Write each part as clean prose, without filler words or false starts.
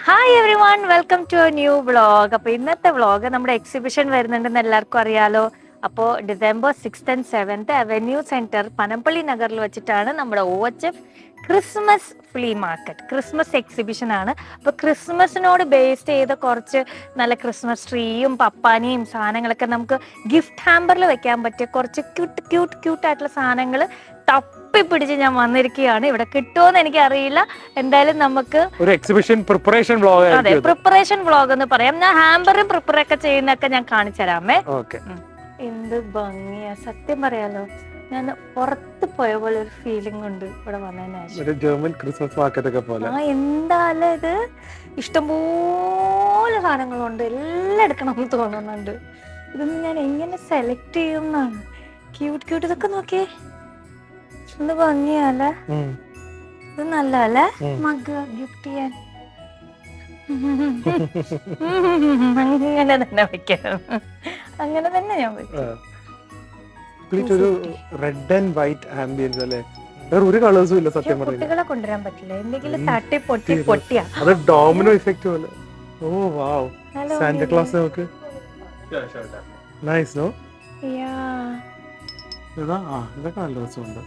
Hi everyone, welcome to a new vlog. അപ്പൊ ഇന്നത്തെ vlog നമ്മുടെ എക്സിബിഷൻ വരുന്നുണ്ടെന്ന് എല്ലാവർക്കും അറിയാലോ. അപ്പോൾ December 6th and 7th avenue centre Panampilly നഗറിൽ വെച്ചിട്ടാണ് നമ്മുടെ OHF Christmas flea market, Christmas exhibition ആണ്. അപ്പൊ ക്രിസ്മസിനോട് ബേസ്ഡ് ചെയ്ത കുറച്ച് നല്ല ക്രിസ്മസ് ട്രീയും പപ്പാനിയും സാധനങ്ങളൊക്കെ നമുക്ക് ഗിഫ്റ്റ് ഹാമ്പറിൽ വെക്കാൻ പറ്റിയ കുറച്ച് ക്യൂട്ട് ആയിട്ടുള്ള സാധനങ്ങൾ തപ്പി പിടിച്ച് ഞാൻ വന്നിരിക്കുകയാണ്. ഇവിടെ കിട്ടുമോന്ന് എനിക്ക് അറിയില്ല. എന്തായാലും നമുക്ക് ഒരു എക്സിബിഷൻ പ്രിപ്പറേഷൻ വ്ളോഗ്. അതെ, പ്രിപ്പറേഷൻ വ്ളോഗ് എന്ന് പറയാം. ഞാൻ ഹാമ്പറും പ്രിപ്പയർ ഒക്കെ ചെയ്യുന്നൊക്കെ ഞാൻ കാണിച്ചു തരാമേ. എന്ത് ഭംഗിയാ, സത്യം പറയാലോ. ഞാൻ പുറത്ത് പോയ പോലെ ഒരു ഫീലിംഗ് ഉണ്ട് ഇവിടെ വന്നതിന് ശേഷം. ജർമ്മൻ ക്രിസ്മസ് മാർക്കറ്റ് ഒക്കെ പോലെ. എന്തായാലും ഇത് ഇഷ്ടംപോലെ സാധനങ്ങളുണ്ട്, എല്ലാം എടുക്കണമെന്ന് തോന്നുന്നുണ്ട്. ഇതൊന്നും ഞാൻ എങ്ങനെ സെലക്ട് ചെയ്യും എന്നാണ്. ക്യൂട്ട് ഇതൊക്കെ നോക്കിയേ, എന്ത് ഭംഗിയല്ലേ. ഇത് നല്ലല്ലേ മഗ് ഗിഫ്റ്റ് ചെയ്യാൻ. അങ്ങനെ തന്നെ വെക്കാം, അങ്ങനെ തന്നെ ഞാൻ വെക്കാം. ഒരു റെഡ് ആൻഡ് വൈറ്റ് ആംബിയൻസ് അല്ലേ, വേറെ ഒരു കളേഴ്സും ഇല്ല സത്യം പറഞ്ഞാൽ. കുട്ടികളെ കൊണ്ടുവരാൻ പറ്റില്ല, എന്തെങ്കിലും തട്ടി പൊട്ടിയാ. അത് ഡോമിനോ ഇഫക്റ്റ് പോലെ. ഓ വാവ്, സാന്റ ക്ലോസ്. നമുക്ക് നൈസ് നോ. ഇതൊക്കെ നല്ല രസമുണ്ട്.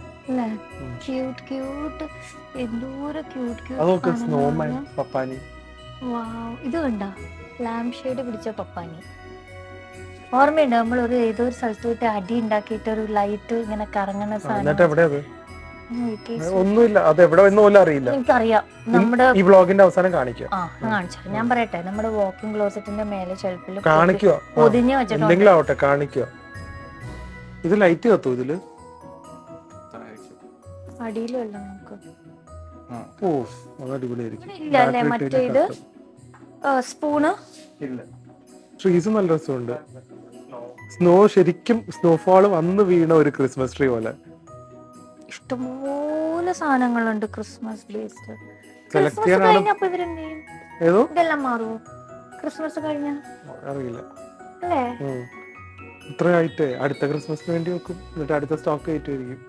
സ്നോമാൻ പപ്പാനി. ഇത് കണ്ട ലാംപ് ഷെയ്ഡ് പിടിച്ച പപ്പാനി. ഓർമ്മയുണ്ട്, നമ്മൾ ഏതോ ഒരു സ്ഥലത്ത് പോയിട്ട് അടി ഉണ്ടാക്കിയിട്ട് ഒരു ലൈറ്റ് ഇങ്ങനെ കറങ്ങുന്ന സാധനം. ഒന്നുമില്ല, അത് എവിടെ പോലും അറിയില്ല. എനിക്കറിയാം. നമ്മുടെ ഈ വ്ളോഗിന്റെ അവസാനം കാണിക്കുക. കാണിച്ചു ഞാൻ പറയട്ടെ, നമ്മുടെ വാക്കിംഗ് ക്ലോസറ്റിന്റെ മേലെ ഷെൽഫിൽ കാണിക്കുക, പൊതിഞ്ഞ് വെച്ചിട്ട് എന്തെങ്കിലും ആവട്ടെ കാണിക്കുക. ഇത് ലൈറ്റ് കത്തും ഇതില് അടിയിലല്ല നമുക്ക്. ഓ അത് അടിപൊളിയായിരിക്കും. ഇല്ലല്ലേ മറ്റേ ഇത് സ്പൂണ്. ട്രീസ് നല്ല രസമുണ്ട്. സ്നോ, ശരിക്കും സ്നോഫോൾ വന്ന് വീണ ഒരു ക്രിസ്മസ് ട്രീ പോലെ. ഇഷ്ടംപോലെ സാധനങ്ങളുണ്ട് ക്രിസ്മസ് ബേസ്ഡ്. സെലക്ട് ചെയ്യാനാണ്. ഏതോ ഇതെല്ലാം മാറുമോ ക്രിസ്മസ് കഴിഞ്ഞ? അറിയില്ല അല്ലേ. ഇത്രയായിട്ട് അടുത്ത ക്രിസ്മസിന് വേണ്ടി വെക്കും, എന്നിട്ട് അടുത്ത സ്റ്റോക്ക് ആയിട്ടായിരിക്കും.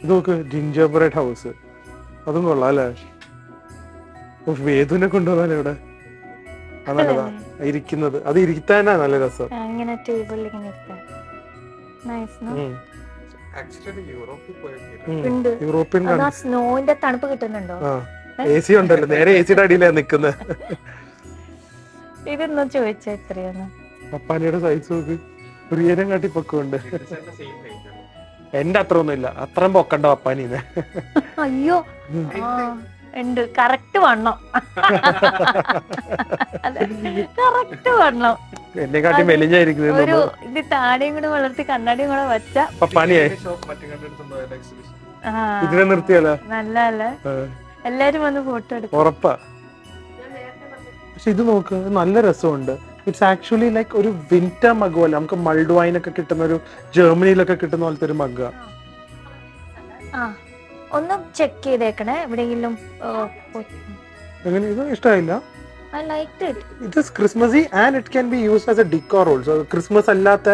ഇത് നോക്ക്, ജിഞ്ചർ ബ്രെഡ് ഹൗസ്. അതും കൊള്ളാം അല്ലേ. വേദുവിനെ കൊണ്ടുപോകാൻ ഇവിടെ നല്ലതാ ഇരിക്കുന്നത്. അത് ഇരിക്കാനാ നല്ല രസം. യൂറോപ്യൻ സ്നോന്റെ തണുപ്പ് കിട്ടുന്നുണ്ടോ? AC ഉണ്ടല്ലോ, നേരെ ACയുടെ അടിയിലാ നിക്കുന്നത്. ഇതൊന്നും ചോദിച്ചാ എത്രയാണ്? പപ്പാനിയുടെ സൈസ് നോക്ക്, പ്രിയരം കാട്ടി പൊക്കമുണ്ട്. എന്റെ അത്ര ഒന്നും ഇല്ല, അത്രയും പൊക്കണ്ട പപ്പാനിന്ന്. അയ്യോ ഉണ്ട്, കറക്റ്റ് വണ്ണം. കറക്റ്റ് വണ്ണം. എന്നെക്കാട്ടി മെലിഞ്ഞായിരിക്കുന്നത്. ഒരു ഇത് താടിയും കൂടെ വളർത്തി കണ്ണാടിയും കൂടെ വെച്ച പപ്പാനിയായി. ഇതിനെ നിർത്തിയല്ലോ. നല്ലല്ലേ, എല്ലാരും വന്ന് ഫോട്ടോ എടുക്കും ഉറപ്പാ. പക്ഷെ ഇത് നോക്ക്, നല്ല രസമുണ്ട്. ഇറ്റ്സ് ആക്ച്വലി ലൈക്ക് ഒരു വിന്റർ മഗ് പോലെ. നമുക്ക് മൾഡ് വൈൻ ഒക്കെ കിട്ടുന്ന ഒരു ജർമ്മനിയിലൊക്കെ കിട്ടുന്ന പോലത്തെ ഒരു മഗ്. ഒന്ന് ചെക്ക് ചെയ്തേക്കണേ എവിടെയെങ്കിലും. ഇത് ഇഷ്ടമായില്ല. ഇത് christmassy and it can be used as a decor also. Christmas അല്ലാത്ത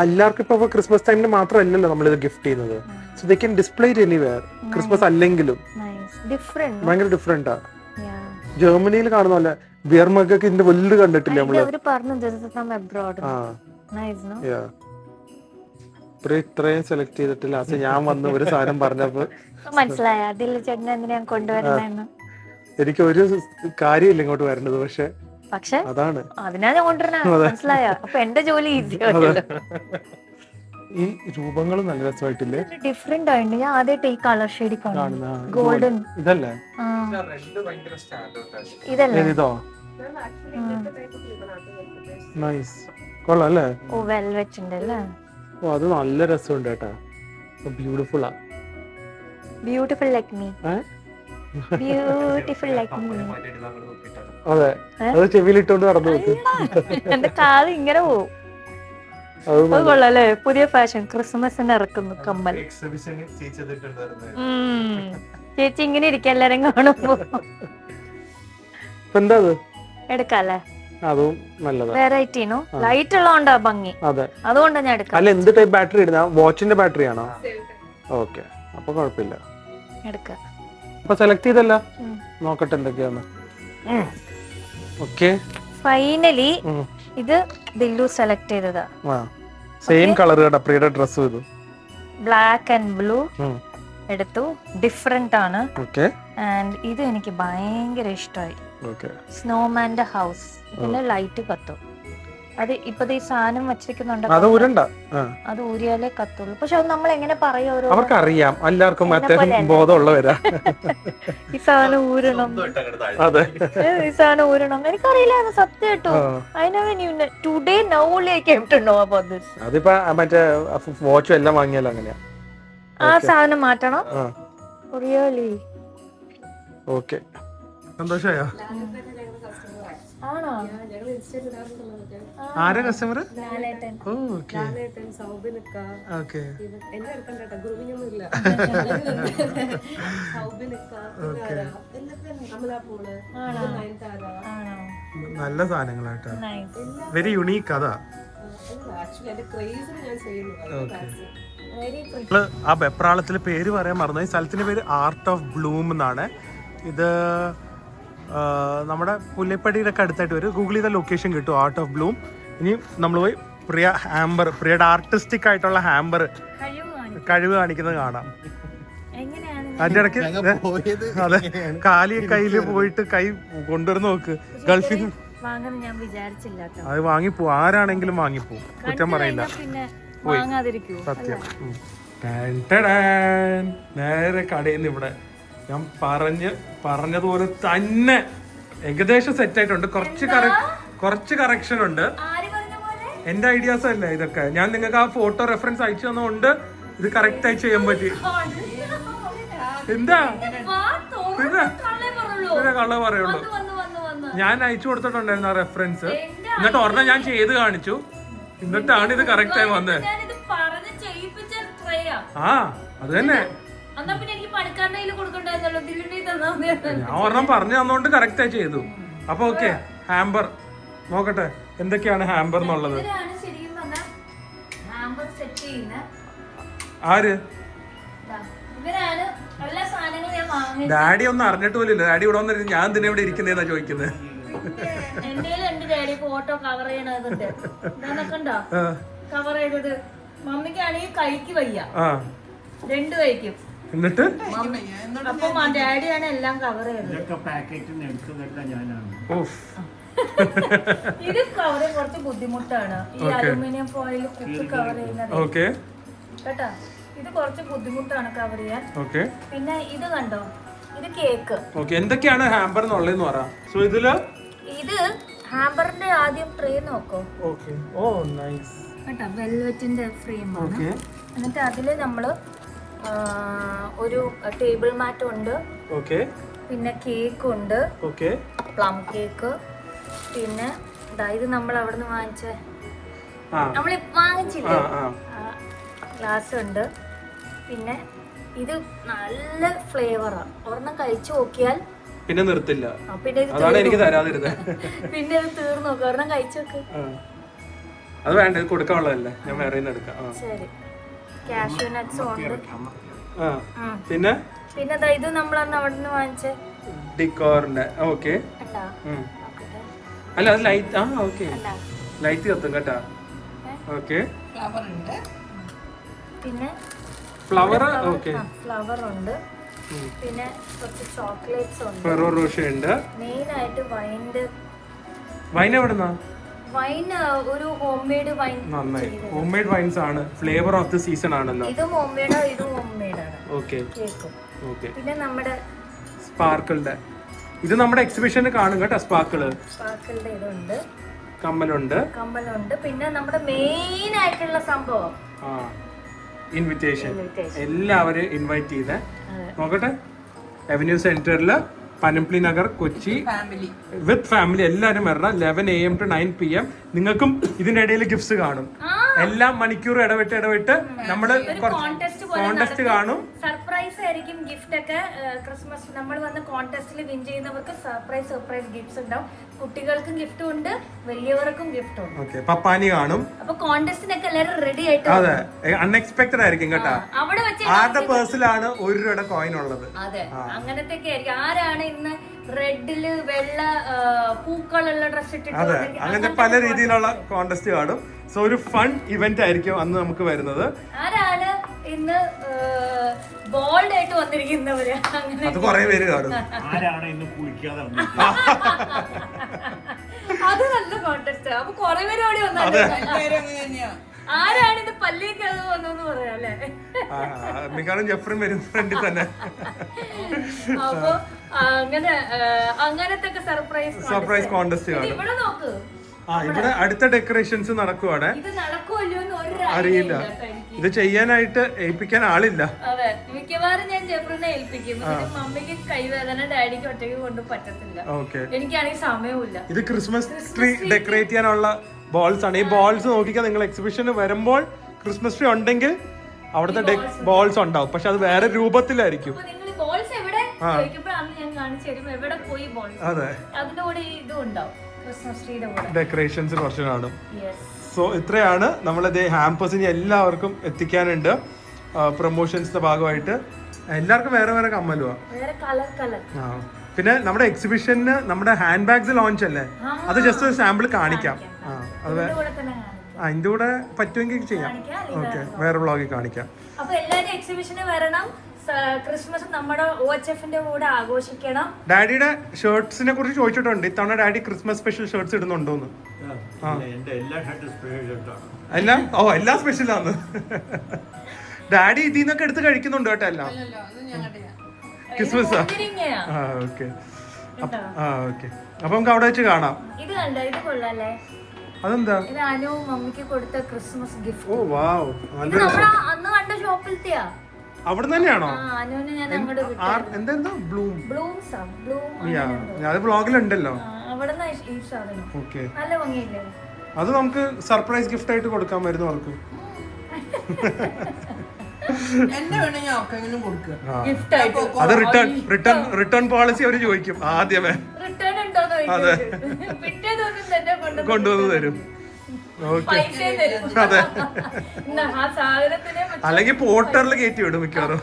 എല്ലാവർക്കും ഇപ്പൊ ക്രിസ്മസ് ടൈമിന് മാത്രമല്ലല്ലോ നമ്മൾ ഇത് ഗിഫ്റ്റ് ചെയ്യുന്നത്. So they can display it anywhere. Christmas അല്ലെങ്കിലും ഭയങ്കര ഡിഫറെന്റാ. ജർമ്മനിയിൽ കാണുന്ന പോലെ ബിയർ മഗ് ഒക്കെ ഇതിന്റെ വലുത് കണ്ടിട്ടില്ല നമ്മള്. ഇത്രയും സെലക്ട് ചെയ്തിട്ടില്ല. ഞാൻ വന്ന് ഒരു സാധനം പറഞ്ഞപ്പോ മനസ്സിലായ അതിൽ ചേട്ടൻ എന്തിനാ കൊണ്ടുവരുന്ന. എനിക്ക് ഒരു കാര്യമില്ല ഇങ്ങോട്ട് വരേണ്ടത്, പക്ഷെ അതാണ് അതിനാ ഞാൻ കൊണ്ടുവരണ. മനസ്സിലായ? അപ്പൊ എന്റെ ജോലി ഈസി. ഈ രൂപങ്ങൾ നല്ല രസമായിട്ടില്ലേ, ഡിഫറെന്റ് ആയിട്ട്. ഞാൻ ആദ്യമായിട്ട് ഈ കളർ ഷെയ്ഡ് കാണുന്നു. ഗോൾഡൻ ഇതല്ലേ? ഇതല്ലേ ഇതോ? നൈസ്, കൊള്ളാം അല്ലേ? ഓ വെൽവെറ്റ് ഉണ്ട് അല്ലേ? ഓ അത് നല്ല രസമുണ്ട് കേട്ടാ. ബ്യൂട്ടിഫുൾ ആ. Beautiful like me. Beautiful like me. അതെ, അത് ചെവിയിലിട്ടോണ്ട് നടന്നു നോക്ക്. എന്റെ കാത് ഇങ്ങനെ പോവും. അത് കൊള്ളാല്ലേ, പുതിയ ഫാഷൻ. ക്രിസ്മസിന് ഇറക്കുന്നു കമ്മൽ. ചേച്ചി ഇങ്ങനെ ഇരിക്കും എല്ലാരും കാണുമ്പോ. എന്താ എടുക്കാല്ലേ? അതും നല്ലതാ. വെറൈറ്റിനോ ലൈറ്റ് ഉള്ളതുകൊണ്ടാ ഭംഗി. അതെ, അതുകൊണ്ടാ ഞാൻ എടുക്കാം. അല്ല എന്ത് ടൈപ്പ് ബാറ്ററി ഇടുന്ന? വാച്ചിന്റെ ബാറ്ററി ആണോ? ഓക്കെ, അപ്പൊ കുഴപ്പമില്ല. എടുക്കാം. അപ്പൊ സെലക്ട് ചെയ്തല്ല, നോക്കട്ടെ എന്തൊക്കെയാന്ന്. ഓക്കെ. ഫൈനലി ഇത് ദില്ലു സെലക്ട് ചെയ്തതാ. സെയിം കളർ കേട്ടോ പ്രിയയുടെ ഡ്രസ്. ഇത് ബ്ലാക്ക് ആൻഡ് ബ്ലൂ എടുത്തു. ഡിഫറെന്റ് ആണ്. ഓക്കെ. ആൻഡ് ഇത് എനിക്ക് ഭയങ്കര ഇഷ്ടമായി. ഓക്കെ. സ്നോമാന്റെ ഹൗസ്. ഇതിന്റെ ലൈറ്റ് കത്തും. അത് ഇപ്പൊ ഈ സാധനം വെച്ചിരിക്കുന്നുണ്ട്, അത് ഉരുണ്ട, അത് ഊരിയാലേ കത്തുള്ളൂ. പക്ഷെ അത് നമ്മൾ എങ്ങനെ പറയാ, അവർക്ക് അറിയാം, എല്ലാവർക്കും ബോധമുള്ളവരാ. ഈ സാധനം ഊരണം, അതെ ഈ സാധനം ഊരണം. എനിക്കറിയില്ല സത്യം കേട്ടോ. Today now only I came to know about this. അതിപ്പോ മറ്റേ വാച്ചും എല്ലാം വാങ്ങിയാലോ അങ്ങനെയാ. ആ സാധനം മാറ്റണം. Really okay. സന്തോഷായോ? ആണോ? ആരാ കസ്റ്റമർ? നല്ല സാധനങ്ങളാട്ടോ, വെരി യുണീക്ക്. അതാ ആ വെപ്രാളത്തില് പേര് പറയാൻ മറന്നു. ഈ സ്ഥലത്തിന്റെ പേര് ആർട്ട് ഓഫ് ബ്ലൂം എന്നാണ്. ഇത് നമ്മുടെ പുല്ലിപ്പടിയുടെ ഒക്കെ അടുത്തായിട്ട് വരും. ഗൂഗിൾ ചെയ്ത ലൊക്കേഷൻ കിട്ടും, ആർട്ട് ഓഫ് ബ്ലൂം. ഇനി നമ്മൾ പോയി പ്രിയ ഹാമ്പർ, പ്രിയയുടെ ആർട്ടിസ്റ്റിക് ആയിട്ടുള്ള ഹാമ്പർ കഴിവ് കാണിക്കുന്നത് കാണാം. അതിന്റെ ഇടയ്ക്ക് അതെ, കാലി കയ്യില് പോയിട്ട് കൈ കൊണ്ടുവരുന്ന നോക്ക്. ഗൾഫിൽ അത് വാങ്ങിപ്പോ, ആരാണെങ്കിലും വാങ്ങിപ്പോ, കുറ്റം പറയില്ല. പോയി സത്യം. നേരെ കടയിൽ നിന്ന് ഇവിടെ ഞാൻ പറഞ്ഞതുപോലെ തന്നെ ഏകദേശം സെറ്റ് ആയിട്ടുണ്ട്. കുറച്ച് കറക്ഷൻ ഉണ്ട്. എന്റെ ഐഡിയാസ് അല്ലേ ഇതൊക്കെ. ഞാൻ നിങ്ങൾക്ക് ആ ഫോട്ടോ റെഫറൻസ് അയച്ചു തന്നുകൊണ്ട് ഇത് കറക്റ്റ് ആയി ചെയ്യാൻ പറ്റി. എന്താ പിന്നെ കള്ള പറയുള്ളൂ. ഞാൻ അയച്ചു കൊടുത്തിട്ടുണ്ടായിരുന്നു ആ റെഫറൻസ്. എന്നിട്ട് ഒരെണ്ണം ഞാൻ ചെയ്ത് കാണിച്ചു. എന്നിട്ടാണ് ഇത് കറക്റ്റ് ആയി വന്നത്. ആ അത് തന്നെ, ഞാൻ ഒരെണ്ണം പറഞ്ഞു തന്നോണ്ട് കറക്റ്റ് ആയി ചെയ്തു. അപ്പൊ ഓക്കെ, ഹാമ്പർ നോക്കട്ടെ എന്തൊക്കെയാണ് ഹാമ്പർ എന്നുള്ളത്. ആര്? ഡാഡി ഒന്നും അറിഞ്ഞിട്ട് പോലും ഇല്ല. ഡാഡി ഇവിടെ വന്നിട്ട് ഞാൻ തന്നെ ഇവിടെ ഇരിക്കുന്നേന്നാ ചോദിക്കുന്നത്. ഫോട്ടോ കവർ ചെയ്യണതുണ്ട്, കവർ ചെയ്തത് മമ്മിക്കാണെങ്കിൽ കൈക്ക് വയ്യ, രണ്ടു കൈക്കും. എന്നിട്ട് അപ്പൊ ഡാഡിയാണ് എല്ലാം കവർ ചെയ്തത്. ഇത് കവർ ചെയ്യാൻ കുറച്ച് ബുദ്ധിമുട്ടാണ്, ഈ അലുമിനിയം ഫോയിൽ കുക്ക് കവർ ചെയ്യുന്നത് കേട്ടാ. ഇത് കുറച്ച് ബുദ്ധിമുട്ടാണ് കവർ ചെയ്യാൻ. പിന്നെ ഇത് കണ്ടോ, ഇത് കേക്ക്. എന്തൊക്കെയാണ് ഹാമ്പർ എന്നുള്ളതെന്ന് പറ. ഇത് ഹാമ്പറിന്റെ ആദ്യം ട്രേ നോക്കോ. കേട്ടോ, വെൽവെറ്റിന്റെ ഫ്രെയിമാണ്. എന്നിട്ട് അതില് നമ്മള് ഒരു ടേബിൾ മാറ്റ് ഉണ്ട്, പിന്നെ കേക്ക് ഉണ്ട്, പ്ലം കേക്ക്. പിന്നെ ഇത് നമ്മൾ അവിടെ നിന്ന് നമ്മൾ വാങ്ങിച്ചില്ലേ, ഗ്ലാസ് ഉണ്ട്. പിന്നെ ഇത് നല്ല ഫ്ലേവറാ, ഒരെണ്ണം കഴിച്ചു നോക്കിയാൽ പിന്നെ നിർത്തില്ല. പിന്നെ എനിക്ക് തരാതിരുന്നത്. പിന്നെ ഇത് തീർന്നു നോക്കുക, ഒരെണ്ണം കഴിച്ചു നോക്ക്. അത് വേണ്ട, കൊടുക്കാനുള്ളതല്ലേ, ഞാൻ വേറെ എടുക്കാം. ശരി. കാഷ്യൂ നട്ട്സും ഉണ്ട്. പിന്നെ ഇത് നമ്മളന്ന് അവിടെ നിന്ന് വാങ്ങിച്ച ഡിക്കോറിന്റെ. ഓക്കെ, അല്ല അത് ലൈറ്റ്. ഓക്കെ, ലൈറ്റ് കത്തും കേട്ടാ. ഓക്കെ, പിന്നെ ഫ്ലവർ. ഓക്കെ, ഫ്ലവർ ഉണ്ട്. പിന്നെ കുറച്ച് ചോക്ലേറ്റ്സ് ഉണ്ട്. ഫെറോ റോഷർ ഉണ്ട്. മെയിൻ ആയിട്ട് വൈൻ എവിടുന്നാ? വൈൻ ഒരു ഹോം മെയ്ഡ് വൈൻ. നന്നായി, ഹോം മെയ്ഡ് വൈൻസ് ആണ്. ഫ്ലേവർ ഓഫ് ദി സീസൺ ആണല്ലോ. ഇതും ഹോം മെയ്ഡ്, ഇതും ഹോം മെയ്ഡ് ആണ്. Okay, okay. പിന്നെ നമ്മുടെ സ്പാർക്കിളിന്റെ ഇത് നമ്മുടെ എക്സിബിഷന് കാണും കേട്ടോ. സ്പാർക്കിളിന്റെ ഇതുണ്ട്, കമ്മലുണ്ട്. പിന്നെ നമ്മുടെ മെയിൻ ആയിട്ടുള്ള സംഭവം ഇൻവിറ്റേഷൻ. എല്ലാവരും ഇൻവൈറ്റ് ചെയ്തേ. നോക്കട്ടെ, അവന്യൂ സെന്ററിൽ പനംപ്ലി നഗർ, കൊച്ചി, വിത്ത് ഫാമിലി എല്ലാവരും വരണം. 11 AM to 9 PM. നിങ്ങൾക്കും ഇതിന്റെ ഇടയിൽ ഗിഫ്റ്റ്സ് കാണും. എല്ലാം മണിക്കൂർ ഇടവിട്ട് നമ്മള് കോൺടെസ്റ്റ് കാണും. സർപ്രൈസ് ആയിരിക്കും ഗിഫ്റ്റ് ഒക്കെ. ക്രിസ്മസ് നമ്മൾ വന്ന് കോൺടെസ്റ്റിൽ വിൻ ചെയ്യുന്നവർക്ക് സർപ്രൈസ് ഗിഫ്റ്റ്സ് ഉണ്ടാവും. കുട്ടികൾക്കും ഗിഫ്റ്റും ഉണ്ട്, വലിയവർക്കും ഗിഫ്റ്റും ഉണ്ട്. പപ്പാനി കാണും. അപ്പൊ കോൺടെസ്റ്റിനൊക്കെ എല്ലാവരും റെഡി ആയിട്ട്. അതെ, അൺഎക്സ്പെക്ടഡ് ആയിരിക്കും കേട്ടോ. അവിടെ വെച്ച് ആരുടെ പേഴ്സിലാണ് 1 രൂപയുടെ കോയിൻ ഉള്ളത്. അതെ, അങ്ങനത്തെ ആയിരിക്കും. ആരാണ് ഇന്ന് റെഡില് വെള്ള പൂക്കളുള്ള ഡ്രസ് ഇട്ടിട്ട് അതെ, അങ്ങനത്തെ പല രീതിയിലുള്ള കോണ്ടസ്റ്റ് കാണും. സോ ഒരു ഫൺ ഇവന്റ് ആയിരിക്കും അന്ന് നമുക്ക് വരുന്നത്. ആരാണ് ഇന്ന് ബോൾഡ് ആയിട്ട് വന്നിരിക്കുന്നവര്? അത് കുറെ പേര് കാണും. ആരാണ് ഇന്ന് കുളിക്കാതെ അത് നല്ല കോണ്ടസ്റ്റ്. അപ്പൊ കുറെ പേര് ഓടി വന്നാല് ആരാണ് ഇത് പല്ലിക്കത് വന്നെന്ന് പറയാം അല്ലേ? മിക്കവാറും ജെഫ്രി വരും ഫ്രണ്ടിൽ തന്നെ. അപ്പൊ അങ്ങനത്തെ സർപ്രൈസ് കോണ്ടസ്റ്റ് കാണും. ഇവിടെ നോക്ക്, ഇവിടെ അടുത്ത ഡെക്കറേഷൻസ് നടക്കുവാണ്. ഇത് നടക്കുമല്ലോ എന്ന് ഒരു അറിയില്ല, ഇത് ചെയ്യാനായിട്ട് ഏൽപ്പിക്കാൻ ആളില്ല. അതെ, മിക്കവാറും ഞാൻ ജെഫ്രിനെ ഏൽപ്പിക്കും. മമ്മിക്ക് കൈവേദന, ഡാഡിക്ക് ഒറ്റയ്ക്ക് കൊണ്ട് പറ്റത്തില്ല. എനിക്കാണെങ്കിൽ സമയമില്ല. ഇത് ക്രിസ്മസ് ട്രീ ഡെക്കറേറ്റ് ചെയ്യാനുള്ള ബോൾസ് ആണ്. ഈ ബോൾസ് നോക്കിക്കാൻ നിങ്ങൾ എക്സിബിഷന് വരുമ്പോൾ ക്രിസ്മസ് ട്രീ ഉണ്ടെങ്കിൽ അവിടുത്തെ ബോൾസ് ഉണ്ടാവും, പക്ഷെ അത് വേറെ രൂപത്തിലായിരിക്കും. അതെ, ഡെക്കറേഷൻസ് കുറച്ച് കാണും. സോ ഇത്രയാണ് നമ്മളത് ഹാമ്പേഴ്സിന് എല്ലാവർക്കും എത്തിക്കാനുണ്ട്. പ്രൊമോഷൻസിന്റെ ഭാഗമായിട്ട് എല്ലാവർക്കും വേറെ വേറെ കമ്മലുവാ. പിന്നെ നമ്മുടെ എക്സിബിഷന് നമ്മുടെ ഹാൻഡ് ബാഗ്സ് ലോഞ്ച് അല്ലേ, അത് ജസ്റ്റ് ഒരു സാമ്പിൾ കാണിക്കാം. അതിന്റെ കൂടെ പറ്റുമെങ്കിൽ ചെയ്യാം. ഓക്കെ, വേറെ വ്ളോഗിൽ കാണിക്കാം. അപ്പൊ എല്ലാരും എക്സിബിഷന് വരണം. ക്രിസ്മസ് നമ്മുടെ OHFന്റെ കൂടെ ആഘോഷിക്കണം. ഡാഡിയുടെ ഷർട്ട്സിനെ കുറിച്ച് ചോദിച്ചിട്ടുണ്ട്. ഇത്തവണ ഡാഡി ക്രിസ്മസ് സ്പെഷ്യൽ ഷർട്ട്സ് ഇടുന്നുണ്ടോന്ന്? എല്ലാം എല്ലാം സ്പെഷ്യലാണ്. ഡാഡി ഇതിൽ നിന്നൊക്കെ എടുത്ത് കഴിക്കുന്നുണ്ട് കേട്ടോ എല്ലാം. ക്രിസ്മസ് ഓക്കെ ഓക്കെ, അപ്പൊ നമുക്ക് അവിടെ വെച്ച് കാണാം. ഇത് കണ്ടോ, ഇത് കൊള്ളാല്ലേ? അതെന്താ? ഇത് അനു മമ്മിക്ക് കൊടുത്ത ക്രിസ്മസ് ഗിഫ്റ്റ്. ഓ വാവ്, അന്ന് കണ്ട ഷോപ്പിലത്തെയാ. അവിടെ തന്നെയാണോ? അനുവിന് ഞാൻ അങ്ങോട്ട് എന്താ ബ്ലൂം അത് വ്ളോഗിലുണ്ടല്ലോ. അവിടെ ഈ സാധനം ഓക്കെ, നല്ല ഭംഗിയില്ലേ? അത് നമുക്ക് സർപ്രൈസ് ഗിഫ്റ്റ് ആയിട്ട് കൊടുക്കാൻ വരുന്നു അവർക്ക്. അത് റിട്ടേൺ പോളിസി അവര് ചോദിക്കും ആദ്യമേ. അതെ, കൊണ്ടുവന്ന് തരും. അതെ, അല്ലെങ്കിൽ പോർട്ടറിൽ കയറ്റി വിടും മിക്കവാറും.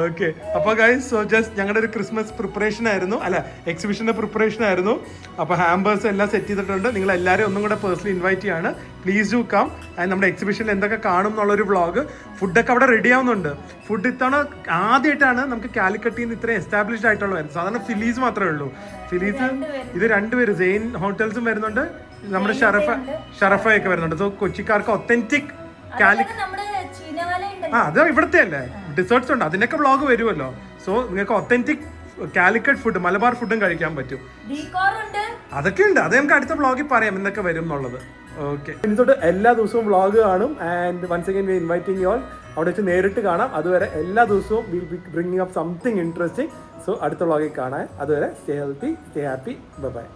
ഓക്കെ, അപ്പൊ ഗൈസ്, സോ ജസ്റ്റ് ഞങ്ങളുടെ ഒരു ക്രിസ്മസ് പ്രിപ്പറേഷൻ ആയിരുന്നു, അല്ല എക്സിബിഷന്റെ പ്രിപ്പറേഷൻ ആയിരുന്നു. അപ്പൊ ഹാമ്പേഴ്സ് എല്ലാം സെറ്റ് ചെയ്തിട്ടുണ്ട്. നിങ്ങൾ എല്ലാവരും ഒന്നും കൂടെ പേഴ്സണലി ഇൻവൈറ്റ് ചെയ്യാണ്. Please do come. ആൻഡ് നമ്മുടെ എക്സിബിഷനിൽ എന്തൊക്കെ കാണും എന്നുള്ളൊരു വ്ളോഗ്. ഫുഡൊക്കെ അവിടെ റെഡി ആവുന്നുണ്ട്. ഫുഡ് ഇത്തവണ ആദ്യമായിട്ടാണ് നമുക്ക് കാലിക്കട്ടിൽ നിന്ന് ഇത്രയും എസ്റ്റാബ്ലിഷ്ഡ് ആയിട്ടുള്ള വരുന്നത്. സാധാരണ ഫിലീസ് മാത്രമേ ഉള്ളൂ. ഫിലീസ് ഇത് രണ്ടുപേര് സെയിൻ ഹോട്ടൽസും വരുന്നുണ്ട്, നമ്മുടെ ഷറഫയൊക്കെ വരുന്നുണ്ട്. സോ കൊച്ചിക്കാർക്ക് ഒത്തന്റിക് അത് ഇവിടത്തെ അല്ലേ, ഡിസേർട്ട്സ് ഉണ്ട്, അതിനൊക്കെ വ്ളോഗ് വരുമല്ലോ. സോ നിങ്ങൾക്ക് ഒത്തന്റിക് കാലിക്കറ്റ് ഫുഡ്, മലബാർ ഫുഡും കഴിക്കാൻ പറ്റും. അതൊക്കെ ഉണ്ട്, അത് നമുക്ക് അടുത്ത വ്ളോഗിൽ പറയാം എന്തൊക്കെ വരും എന്നുള്ളത്. ഓക്കെ, ഇനി തൊട്ട് എല്ലാ ദിവസവും വ്ളോഗ് കാണും. And once again we inviting you all. അവിടെ വെച്ച് നേരിട്ട് കാണാം. അതുവരെ എല്ലാ ദിവസവും will be bringing up something interesting. So അടുത്ത വ്ളോഗിൽ കാണാൻ. അതുവരെ stay healthy, stay happy, bye by.